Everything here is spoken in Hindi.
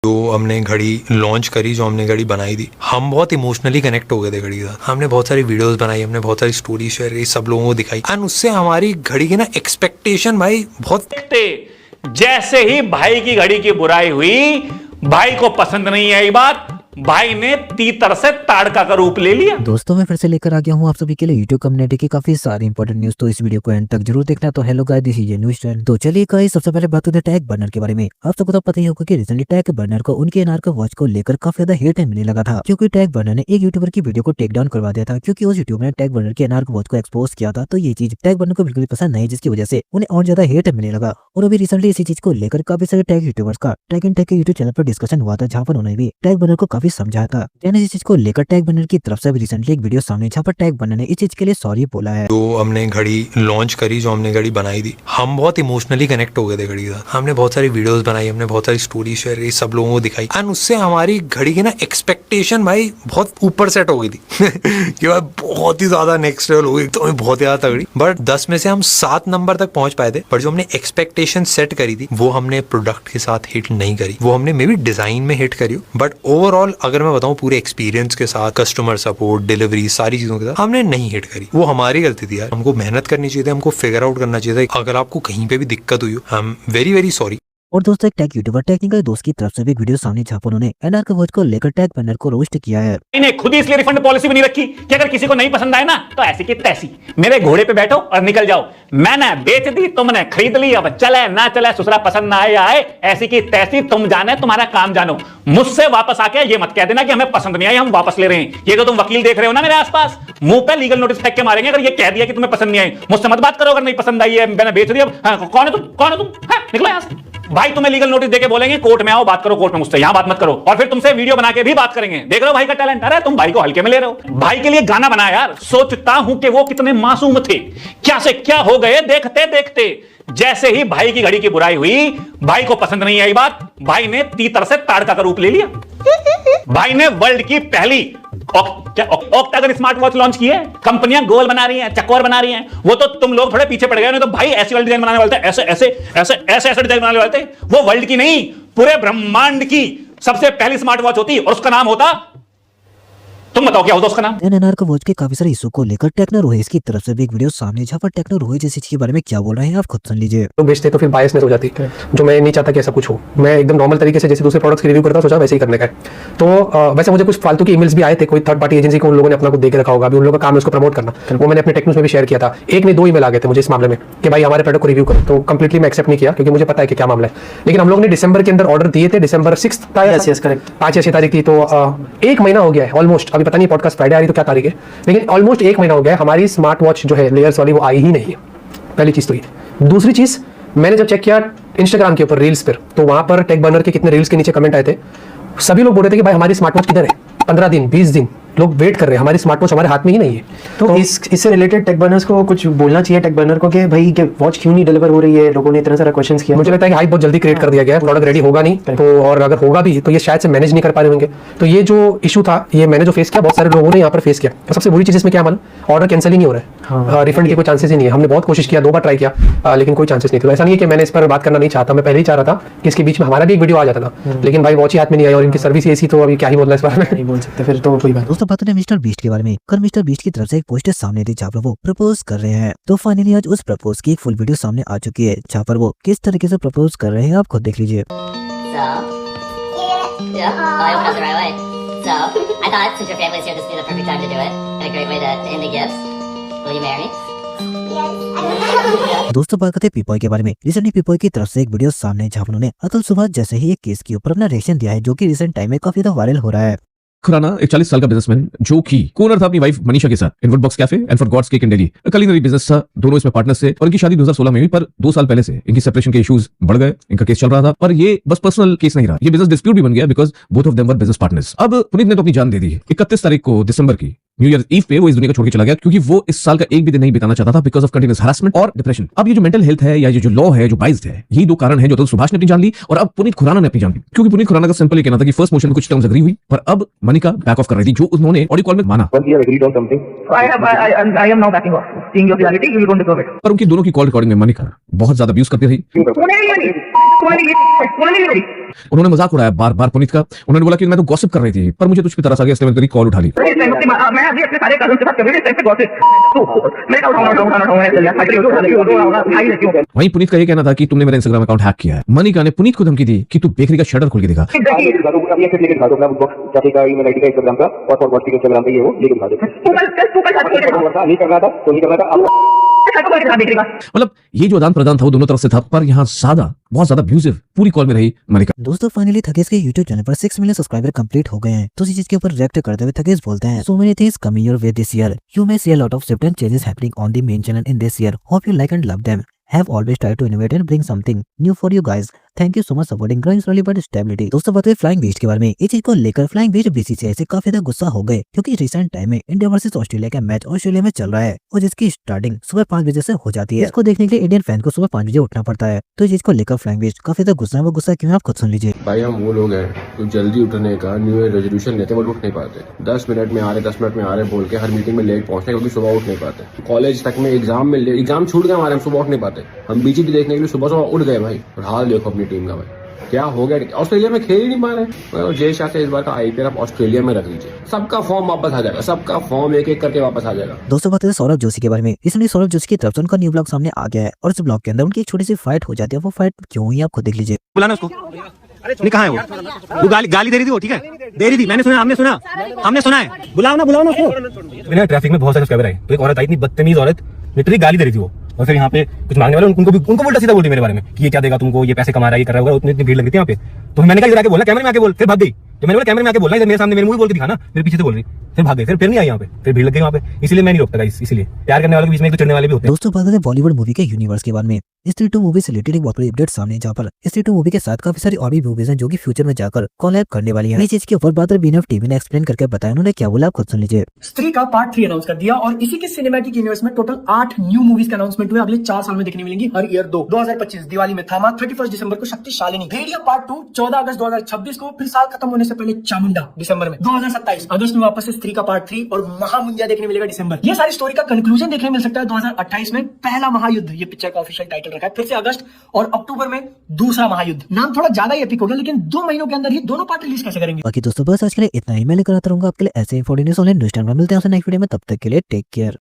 जो हमने घड़ी लॉन्च करी, जो हमने घड़ी बनाई थी, हम बहुत इमोशनली कनेक्ट हो गए थे घड़ी के साथ। हमने बहुत सारी वीडियोस बनाई, हमने बहुत सारी स्टोरी शेयर की, सब लोगों को दिखाई, एंड उससे हमारी घड़ी की ना एक्सपेक्टेशन भाई बहुत। जैसे ही भाई की घड़ी की बुराई हुई, भाई को पसंद नहीं आई बात, भाई ने तीतर से ताड़का का रूप ले लिया। दोस्तों मैं फिर से लेकर आ गया हूँ आप सभी के लिए यूट्यूब कम्युनिटी की काफी सारी इंपॉर्टेंट न्यूज, तो इस वीडियो को एंड तक जरूर देखना। तो hello guys, this is news channel. तो चलिए गाइस, सबसे पहले बात करते हैं टैग बर्नर के बारे में। आप सबको तो पता ही होगा कि रिसेंटली टैग बर्नर को उनके एनआर का वॉच को लेकर काफी ज्यादा हेट मिलने लगा था, क्योंकि टैग बर्नर ने एक यूट्यूबर की वीडियो को टेक डाउन करवा दिया था, क्योंकि उस यूट्यूबर ने टैग बर्नर के एनआर वॉच को एक्सपोज किया था। तो ये चीज टैग बर्नर को बिल्कुल पसंद नहीं, जिसकी वजह से उन्हें और ज्यादा हेट मिलने लगा। और अभी रिसेंटली इसी चीज को लेकर काफी सारे टैग यूट्यूबर्स का टैग इन टैग के यूट्यूब चैनल पर डिस्कशन हुआ था, जहाँ पर उन्होंने भी टैग बर्नर को काफी समझाया था। इस चीज को लेकर टैग बर्नर की तरफ से भी रिसेंटली एक वीडियो सामने, जहाँ पर टैग बर्नर ने इस चीज के लिए सॉरी बोला है। जो हमने घड़ी लॉन्च करी, जो हमने घड़ी बनाई थी, हम बहुत इमोशनली कनेक्ट हो गए थे घड़ी के साथ। हमने बहुत सारी वीडियोस बनाई, हमने बहुत सारी स्टोरी शेयर की, सब लोगों को दिखाई, एंड उससे हमारी घड़ी की ना एक्सपेक्टेशन भाई बहुत ऊपर सेट हो गई थी कि भाई बहुत ही ज्यादा नेक्स्ट लेवल हो गई, तो बहुत ज्यादा तगड़ी। बट 10 में से हम 7 नंबर तक पहुंच पाए थे, पर जो हमने एक्सपेक्टेशन सेट करी थी वो हमने प्रोडक्ट के साथ हिट नहीं करी। वो हमने मे बी डिजाइन में हिट करी, बट ओवरऑल अगर मैं बताऊं पूरे एक्सपीरियंस के साथ, कस्टमर सपोर्ट, डिलीवरी, सारी चीजों के साथ हमने नहीं हिट करी। वो हमारी गलती थी यार, हमको मेहनत करनी चाहिए थी, हमको फिगर आउट करना चाहिए था। अगर आपको कहीं पे भी दिक्कत हुई हो, I am very very sorry. और दोस्तों एक टैग यूट्यूबर टेक्निकल दोस्त की तरफ से भी वीडियो सामने, जहाँ पर उन्होंने एनआर के वॉच को लेकर टैग बर्नर को रोस्ट किया है। मैंने खुद ही इसलिए रिफंड पॉलिसी भी नहीं रखी कि अगर किसी को नहीं पसंद आए ना तो ऐसी की तैसी मेरे घोड़े पे बैठो और निकल जाओ। मैंने बेच दी, तुमने खरीद ली, अब चले ना चले, ससुरा पसंद ना आए आए, ऐसी की तैसी, तुम जाने तुम्हारा काम जानो। मुझसे वापस आके ये मत कह देना कि हमें पसंद नहीं आई, हम वापस ले रहे हैं। ये तो तुम वकील देख रहे हो ना मेरे आसपास, मुंह पे लीगल नोटिस फेंक के मारेंगे अगर ये कह दिया कि तुम्हें पसंद नहीं आई। मुझसे मत बात करो अगर नहीं पसंद आई है, मैंने बेच दिया। कौन है तुम, कौन है तुम, निकलो यहां से। भाई तुम्हें लीगल नोटिस देके बोलेंगे कोर्ट में आओ बात करो, कोर्ट में मुझसे यहां बात मत करो, और फिर तुमसे वीडियो बना के भी बात करेंगे। देख रहे हो भाई का टैलेंट, अरे तुम भाई को हल्के में ले रहे हो। भाई के लिए गाना बनाया यार, सोचता हूं कि वो कितने मासूम थे, क्या से क्या हो गए देखते देखते। जैसे ही भाई की घड़ी की बुराई हुई, भाई को पसंद नहीं आई बात, भाई ने तीतर से ताड़का का रूप ले लिया। भाई ने वर्ल्ड की पहली ऑक्टागन स्मार्ट वॉच लॉन्च की है। कंपनियां गोल बना रही हैं, चक्कर बना रही हैं, वो तो तुम लोग थोड़े पीछे पड़ गए। नहीं तो भाई ऐसी वाली डिजाइन बनाने वाले थे, ऐसे ऐसे ऐसे ऐसे ऐसे डिजाइन बनाने वाले थे। वो वर्ल्ड की नहीं, पूरे ब्रह्मांड की सबसे पहली स्मार्ट वॉच होती और उसका नाम होता, तुम बताओ क्या होता उसका नाम। एनआर का वॉच के काफी सारे इशू को लेकर टेक्नो रोहिस की तरफ से भी एक वीडियो सामने, जहाँ पर टेक्नो रोहिस इस चीज के बारे में क्या बोल रहे हैं आप खुद सुन लीजिए। लोग बेचते तो फिर बायसनेस हो जाती है, जो मैं नहीं चाहता कि ऐसा कुछ हो। मैं एकदम नॉर्मल तरीके से जैसे दूसरे प्रोडक्ट्स की रिव्यू करता सोचा वैसे ही करने का है। तो वैसे मुझे कुछ फालतू के ईमेल्स भी आए थे, कोई थर्ड पार्टी एजेंसी को उन लोगों ने अपना कुछ दे के रखा होगा, अभी उन लोगों का काम है उसको प्रमोट करना। वो मैंने अपने टेक्निक्स में भी शेयर किया था। एक नहीं 2 ईमेल आ गए थे मुझे इस मामले में कि भाई हमारे प्रोडक्ट को रिव्यू करो, तो कंप्लीटली मैं एक्सेप्ट नहीं किया, क्योंकि मुझे पता है कि क्या मामला है। लेकिन हम लोग ने दिसंबर के अंदर ऑर्डर दिए थे, दिसंबर 6 था, 5 या 6 तारीख थी। तो 1 महीना हो गया है ऑलमोस्ट। अभी पता नहीं पॉडकास्ट फ्राइडे आ रही तो क्या तारीख है, लेकिन ऑलमोस्ट 1 महीना हो गया है। हमारी स्मार्ट वॉच जो है लेयर्स वाली वो आई ही नहीं है। पहली चीज तो ये। दूसरी चीज, मैंने जब चेक किया इंस्टाग्राम के ऊपर रील्स पर, तो वहां पर टेक बर्नर के कितने रील्स के नीचे कमेंट आए थे, सभी लोग बोल रहे थे कि भाई हमारी स्मार्ट वॉच किधर है। 15 दिन 20 दिन लोग वेट कर रहे हैं, हमारी स्मार्ट वॉच हमारे हाथ में ही नहीं है। तो इससे रिलेटेड टेक बर्नर्स को कुछ बोलना चाहिए टेक बर्नर को कि भाई कि वॉच क्यों नहीं डिलीवर हो रही है। लोगों ने इतना सारा क्वेश्चंस किया। मुझे लगता है कि हाइप बहुत जल्दी क्रिएट कर दिया गया है, प्रोडक्ट रेडी होगा नहीं तो, और अगर होगा भी तो ये शायद से मैनेज नहीं कर पा रहे होंगे। तो ये जो इशू था, ये मैंने जो फेस किया, बहुत सारे लोगों ने यहाँ पर फेस किया। तो सबसे बुरी चीज इसमें क्या मालूम, ऑर्डर कैंसिल ही नहीं हो रहा है, रिफंड के कोई चांसेस ही नहीं है। हमने बहुत कोशिश किया, 2 बार ट्राई किया, लेकिन कोई चांसेस नहीं था। ऐसा नहीं है कि मैंने इस पर बात करना नहीं चाहता, मैं पहले ही चाह रहा था कि इसके बीच में हमारा भी एक वीडियो आ जाता था, लेकिन भाई वॉच ही हाथ में नहीं आई और इनकी सर्विस ऐसी, तो अभी क्या ही बोलना इस बारे में, नहीं बोल सकते फिर तो कोई बात। दोस्तों बात है मिस्टर बीस्ट के बारे में। कल मिस्टर बीस्ट की तरफ से एक पोस्टर सामने थी, जहाँ पर वो प्रपोज कर रहे हैं। तो फाइनली आज उस प्रपोज की एक फुल वीडियो सामने आ चुकी है, जहाँ पर वो किस तरीके से प्रपोज कर रहे हैं आप खुद देख लीजिए। दोस्तों बात करते हैं पीपॉय के बारे में। रिसेंटली पीपॉय की तरफ से एक वीडियो सामने, जहाँ उन्होंने अतुल सुभाष जैसे ही एक केस के ऊपर अपना रिएक्शन दिया है, जो कि रिसेंट टाइम में काफी ज्यादा वायरल हो रहा है। खुराना एक 40 साल का बिजनेसमैन जो कि कोनर था अपनी वाइफ मनीषा के साथ in Wood Box Cafe and For God's Cake in Delhi. Culinary business था, दोनों इसमें पार्टनर्स थे और इनकी शादी 2016 में हुई, पर 2 साल पहले से इनकी सेपरेशन के इश्यूज बढ़ गए। इनका केस चल रहा था, पर ये बस पर्सनल केस नहीं रहा, ये बिजनेस डिस्प्यूट भी बन गया, because both of them were business partners. अब पुनीत ने तो अपनी जान दे दी। 31 तारीख को दिसंबर की न्यू ईयर ईव पे वो इस दुनिया को छोड़ के चला गया, क्योंकि वो इस साल का एक भी दिन नहीं बिताना चाहता था बिकॉज ऑफ कंटिन्यूअस हरासमेंट और डिप्रेशन। अब ये जो मेंटल हेल्थ है या ये जो लॉ है जो बाइज्ड है, यही 2 कारण है जो अतुल सुभाष ने अपनी जान ली और अब पुनीत खुराना ने अपनी जान ली। क्योंकि पुनीत खुराना का सिंपल ये कहना था कि फर्स्ट मोशन में कुछ टर्म्स एग्री हुई, पर अब मनिका बैक ऑफ कर रही थी, जो उन्होंने ऑडियो कॉल में माना। I am now backing off. seeing your reality, you don't deserve it. पर उनकी दोनों की कॉल रिकॉर्डिंग में मनिका बहुत ज्यादा अब्यूज करती रही। उन्होंने मजाक उड़ाया बार बार पुनीत का। उन्होंने बोला कि मैं तो गॉसिप कर रही थी, पर मुझे तुझ पे तरस आ गया, इसलिए मैंने तेरी कॉल उठा ली। मैं अभी अपने सारे कारणों के साथ कर रही हूँ, इस टाइप से gossip। तो मैं क्या उठाऊंगा। वहीं पुनीत का ये कहना था कि तुमने मेरा इंस्टाग्राम अकाउंट हैक किया है। मनिका ने पुनीत को धमकी दी कि तू बेकरी का शटर खोल के दिखा। मतलब ये जो आदान प्रदान था वो दोनों तरफ से था, पर यहाँ बहुत ज्यादा अब्यूसिव पूरी कॉल में रही मनिका। दोस्तों फाइनली थकेस के यूट्यूब चैनल पर 6 मिलियन सब्सक्राइबर कंप्लीट हो गए हैं। तो इस चीज के ऊपर रिएक्ट करते हुए थकेस बोलते हैं, so many things coming your way this year, you may see a lot of shift and changes happening on the main channel in this year, hope you like and love them, have always tried to innovate and bring something new for you guys. Thank you so much supporting growing slowly but stability. दोस्तों बात हुई फ्लाइंग बीस्ट के बारे में। इस चीज को लेकर फ्लाइंग बीस्ट बीसीसीआई से काफी ज्यादा गुस्सा हो गए, क्योंकि रिसेंट टाइम में इंडिया वर्सेस ऑस्ट्रेलिया का मैच ऑस्ट्रेलिया में चल रहा है और जिसकी स्टार्टिंग सुबह 5 बजे से हो जाती है। इसको देखने के लिए इंडियन फैन को सुबह 5 बजे उठना पड़ता है। तो इस चीज को लेकर फ्लाइंग बीस्ट काफी ज्यादा गुस्सा है। वो गुस्सा क्यों है आप खुद सुन लीजिए। भाई हम वो लोग हैं जो जल्दी उठने का न्यू ईयर रेजोल्यूशन लेते हैं, वो उठ नहीं पाते। 10 मिनट में आ रहे 10 मिनट में आ रहे बोल के हर मीटिंग में लेट पहुंचते हैं, क्योंकि सुबह उठ नहीं पाते। कॉलेज तक में एग्जाम छूट गए हमारे, हम सुबह उठ नहीं पाते। हम बीजीपी देखने के लिए सुबह उठ गए भाई। और हाल देखो अपनी टीम का भाई, क्या हो गया। ऑस्ट्रेलिया में खेल ही नहीं पा रहे। जय शाह से इस बार का आईपीएल आप ऑस्ट्रेलिया में रख लीजिए, सबका फॉर्म वापस आ जाएगा, सबका फॉर्म एक एक करके वापस आ जाएगा। दोस्तों बात है सौरभ जोशी के बारे में। इसमें सौरभ जोशी की तरफ से उनका न्यू ब्लॉग सामने आ गया है और इस ब्लॉग के अंदर उनकी एक छोटी सी फाइट हो जाती है। वो फाइट क्यों हुई आप खुद देख लीजिए। बुलाना उसको। अरे कहाँ है वो गाली दे रही थी वो, ठीक है दे रही थी, मैंने सुना, हमने सुना है। बुलाओ ना उसको। बिना ट्रैफिक में बहुत सारे सब्सक्राइबर आए, तो एक औरत आई, इतनी बदतमीज औरत, लिटरली गाली दे रही थी वो। और फिर यहाँ पे कुछ मांगने वाले उनको उल्टा सीधा बोलती मेरे बारे में कि ये क्या देगा तुमको, ये पैसे कमा रहा है, ये कर रहा होगा। उतनी भीड़ लगी थी यहाँ पे, तो मैंने कहा इधर आके बोला, कैमरे में आके बोल। फिर भाग गई। तो मैंने बोला कैमरे में आके बोलना, मेरे सामने मेरे मुंह बोल के दिखाना, मेरे पीछे से बोल रही। फिर भाग गई, फिर नहीं आई यहाँ पे, फिर भीड़ लग गई वहाँ पे। इसलिए मैं नहीं रोकता गाइस, इसलिए प्यार करने वालों के बीच में एक तो चिढ़ने वाले भी होते हैं। दोस्तों बात करते हैं बॉलीवुड मूवी के यूनिवर्स के बारे में। स्त्री 2 मूवी से रिलेटेड एक बहुत बड़ी अपडेट सामने, जहाँ पर स्त्री 2 मूवी के साथ काफी सारी और भी मूवीज हैं जो कि फ्यूचर में जाकर कोलैब करने वाली हैं। इस चीज के ऊपर बात बीएनएफ टीवी ने एक्सप्लेन करके बताया। उन्होंने क्या बोला आप खुद सुन लीजिए। स्त्री का पार्ट 3 अनाउंस कर दिया और इसी के सिनेमैटिक यूनिवर्स में टोटल 8 न्यू मूवीज का अनाउंसमेंट हुए, अगले 4 साल में देखने मिलेंगी हर ईयर 2। 2025 दिवाली में थामा, 31 दिसंबर को शक्तिशालिनी, भेड़िया पार्ट 2 14 अगस्त 2026 को, फिर साल खत्म होने से पहले चामुंडा दिसंबर में, 2027 अगस्त में वापस से स्त्री का पार्ट 3 और महामुंजा देखने मिलेगा दिसंबर। ये सारी स्टोरी का कंक्लूजन देखने मिल सकता है 2028 में, पहला महायुद्ध, ये पिक्चर का ऑफिशियल टाइटल रखा है। फिर से अगस्त और अक्टूबर में दूसरा महायुद्ध। नाम थोड़ा ज्यादा ही एपिक हो गया, लेकिन 2 महीनों के अंदर ही दोनों पार्ट रिलीज कैसे करेंगे। बाकी दोस्तों बस आज के लिए इतना ही। मैं लेकर आता रहूंगा आपके लिए ऐसे इंफॉर्मेशन न्यूज़ टाइम में। मिलते हैं नेक्स्ट वीडियो में, तब तक के लिए टेक केयर।